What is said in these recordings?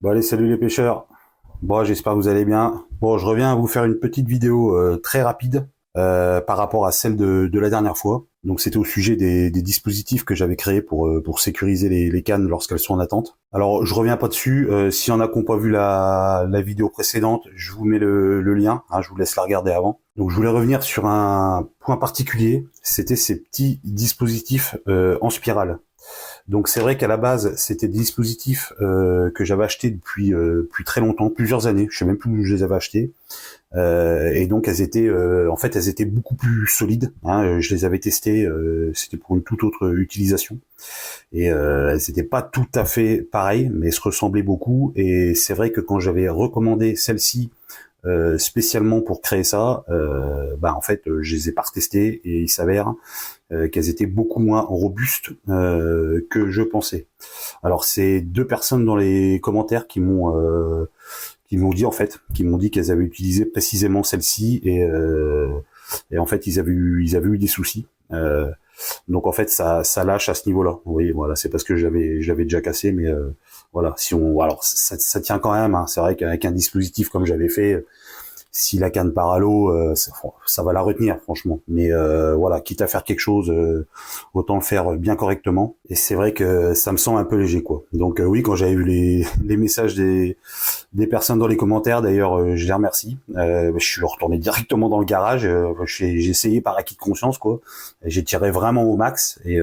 Bon allez, salut les pêcheurs. Bon, j'espère que vous allez bien. Bon, je reviens à vous faire une petite vidéo très rapide par rapport à celle de la dernière fois. Donc c'était au sujet des dispositifs que j'avais créés pour sécuriser les cannes lorsqu'elles sont en attente. Alors je reviens pas dessus. S'il y en a qui n'ont pas vu la vidéo précédente, je vous mets le lien. Hein, je vous laisse la regarder avant. Donc je voulais revenir sur un point particulier. C'était ces petits dispositifs en spirale. Donc c'est vrai qu'à la base, c'était des dispositifs que j'avais achetés depuis très longtemps, plusieurs années. Je sais même plus où je les avais achetés. Et donc elles étaient, en fait, elles étaient beaucoup plus solides. Hein. Je les avais testées, c'était pour une toute autre utilisation. Et elles n'étaient pas tout à fait pareilles, mais elles se ressemblaient beaucoup. Et c'est vrai que quand j'avais recommandé celle-ci spécialement pour créer ça, en fait, je les ai pas retestées et il s'avère qu'elles étaient beaucoup moins robustes que je pensais. Alors c'est deux personnes dans les commentaires qui m'ont dit en fait, qui m'ont dit qu'elles avaient utilisé précisément celle-ci et en fait ils avaient eu des soucis. Donc en fait ça lâche à ce niveau-là. Vous voyez, voilà, c'est parce que j'avais déjà cassé, mais voilà, si on, alors ça tient quand même. Hein, c'est vrai qu'avec un dispositif comme j'avais fait, si la canne part à l'eau, ça va la retenir franchement. Mais voilà, quitte à faire quelque chose, autant le faire bien correctement. Et c'est vrai que ça me semble un peu léger, quoi. Donc oui, quand j'avais vu les messages des personnes dans les commentaires, d'ailleurs, je les remercie. Je suis retourné directement dans le garage. J'ai essayé par acquis de conscience, quoi. J'ai tiré vraiment au max et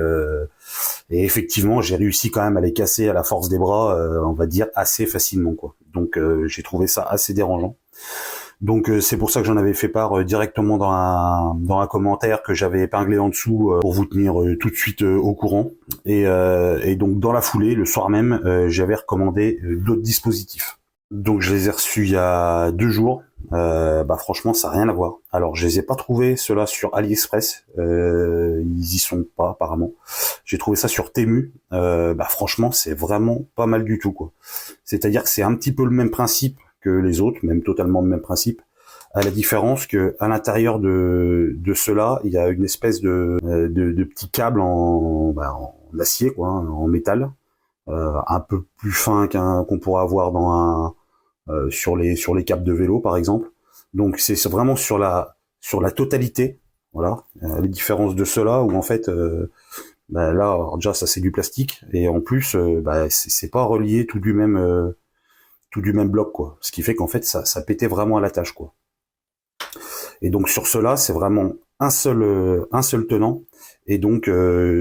effectivement, j'ai réussi quand même à les casser à la force des bras, on va dire assez facilement, quoi. Donc j'ai trouvé ça assez dérangeant. Donc c'est pour ça que j'en avais fait part directement dans un commentaire que j'avais épinglé en dessous pour vous tenir tout de suite au courant. Et donc dans la foulée, le soir même, j'avais recommandé d'autres dispositifs. Donc je les ai reçus il y a 2 jours. Franchement, ça n'a rien à voir. Alors je les ai pas trouvés ceux-là sur AliExpress. Ils y sont pas apparemment. J'ai trouvé ça sur Temu. Franchement, c'est vraiment pas mal du tout, quoi. C'est-à-dire que c'est un petit peu le même principe que les autres, même totalement le même principe, à la différence que à l'intérieur de cela, il y a une espèce de petit câble en acier, quoi, hein, en métal, un peu plus fin qu'on pourrait avoir sur les câbles de vélo, par exemple. Donc c'est vraiment sur la totalité, voilà, les différences de cela où en fait là alors déjà ça c'est du plastique et en plus c'est pas relié tout du même bloc, quoi. Ce qui fait qu'en fait ça pétait vraiment à la tâche, quoi. Et donc sur cela, c'est vraiment un seul tenant et donc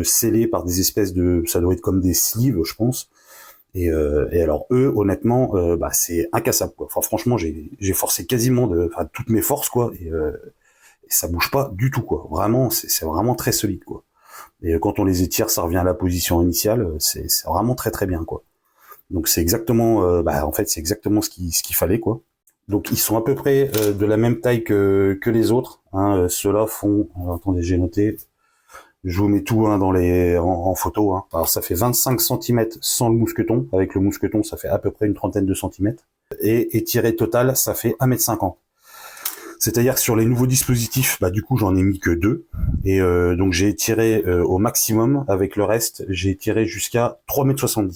scellé par des espèces de, ça doit être comme des sleeves, je pense. Et alors eux, honnêtement, c'est incassable, quoi. Enfin franchement, j'ai forcé quasiment toutes mes forces, quoi, et ça bouge pas du tout, quoi. Vraiment, c'est vraiment très solide, quoi. Et quand on les étire, ça revient à la position initiale. C'est vraiment très très bien, quoi. Donc c'est exactement, en fait, c'est exactement ce qu'il fallait, quoi. Donc ils sont à peu près de la même taille que les autres. Hein. Ceux-là font, alors, attendez, j'ai noté. Je vous mets tout, hein, en photo. Hein. Alors ça fait 25 centimètres sans le mousqueton. Avec le mousqueton, ça fait à peu près une trentaine de centimètres. Et étiré total, ça fait 1,50 m. C'est-à-dire que sur les nouveaux dispositifs, du coup j'en ai mis que 2. Et donc j'ai étiré au maximum. Avec le reste, j'ai étiré jusqu'à 3,70 m.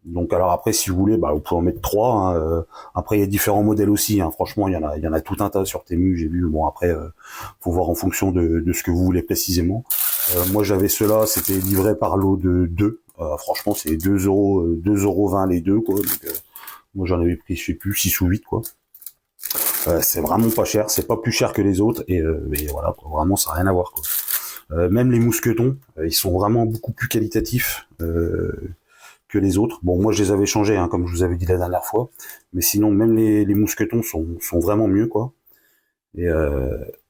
Donc alors après, si vous voulez, vous pouvez en mettre 3. Hein. Après, il y a différents modèles aussi. Hein. Franchement, il y en a tout un tas sur Temu. J'ai vu. Bon, après, faut voir en fonction de ce que vous voulez précisément. Moi, j'avais ceux-là. C'était livré par lot de 2. Franchement, c'est 2,20 € les deux, quoi. Donc, moi, j'en avais pris, je sais plus, 6 ou 8, quoi. C'est vraiment pas cher. C'est pas plus cher que les autres. Et voilà, quoi. Vraiment, ça n'a rien à voir, quoi. Même les mousquetons, ils sont vraiment beaucoup plus qualitatifs que les autres. Bon, moi je les avais changés, hein, comme je vous avais dit la dernière fois, mais sinon même les mousquetons sont vraiment mieux, quoi. Et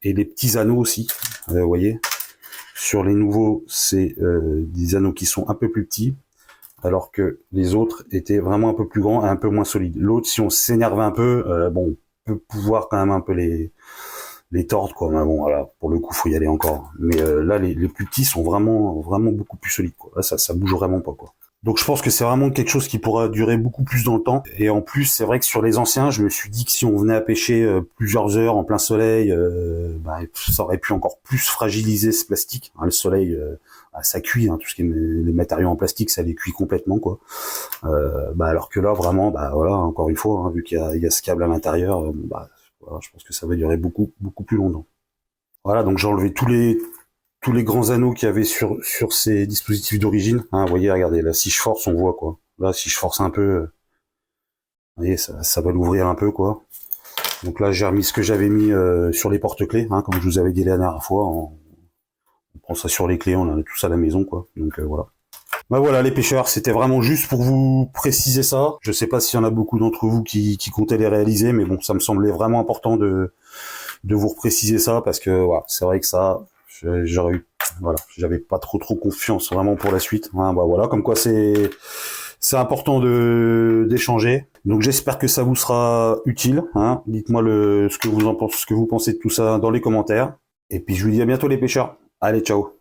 les petits anneaux aussi, vous voyez. Sur les nouveaux, c'est des anneaux qui sont un peu plus petits, alors que les autres étaient vraiment un peu plus grands et un peu moins solides. L'autre, si on s'énerve un peu, on peut pouvoir quand même un peu les tordre, quoi. Mais bon, voilà, pour le coup, faut y aller encore. Mais là, les plus petits sont vraiment beaucoup plus solides, quoi. Là, ça bouge vraiment pas, quoi. Donc je pense que c'est vraiment quelque chose qui pourra durer beaucoup plus dans le temps. Et en plus, c'est vrai que sur les anciens, je me suis dit que si on venait à pêcher plusieurs heures en plein soleil, ça aurait pu encore plus fragiliser ce plastique. Hein, le soleil, ça cuit, hein, tout ce qui est les matériaux en plastique, ça les cuit complètement, quoi. Alors que là, vraiment, voilà, encore une fois, hein, vu qu'il y a ce câble à l'intérieur, voilà, je pense que ça va durer beaucoup plus longtemps. Voilà, donc j'ai enlevé tous les grands anneaux qu'il y avait sur ces dispositifs d'origine. Hein, vous voyez, regardez, là, si je force, on voit, quoi. Là, si je force un peu, vous voyez, ça va l'ouvrir un peu, quoi. Donc là, j'ai remis ce que j'avais mis sur les porte-clés, hein, comme je vous avais dit la dernière fois. On prend ça sur les clés, on a tout ça à la maison, quoi. Donc voilà. Voilà, les pêcheurs, c'était vraiment juste pour vous préciser ça. Je sais pas s'il y en a beaucoup d'entre vous qui comptaient les réaliser, mais bon, ça me semblait vraiment important de vous repréciser ça, parce que voilà, c'est vrai que ça, j'aurais eu, voilà, j'avais pas trop confiance vraiment pour la suite. Hein, voilà, comme quoi c'est important d'échanger. Donc j'espère que ça vous sera utile. Hein. Dites-moi ce que vous en pensez, ce que vous pensez de tout ça dans les commentaires. Et puis je vous dis à bientôt les pêcheurs. Allez, ciao.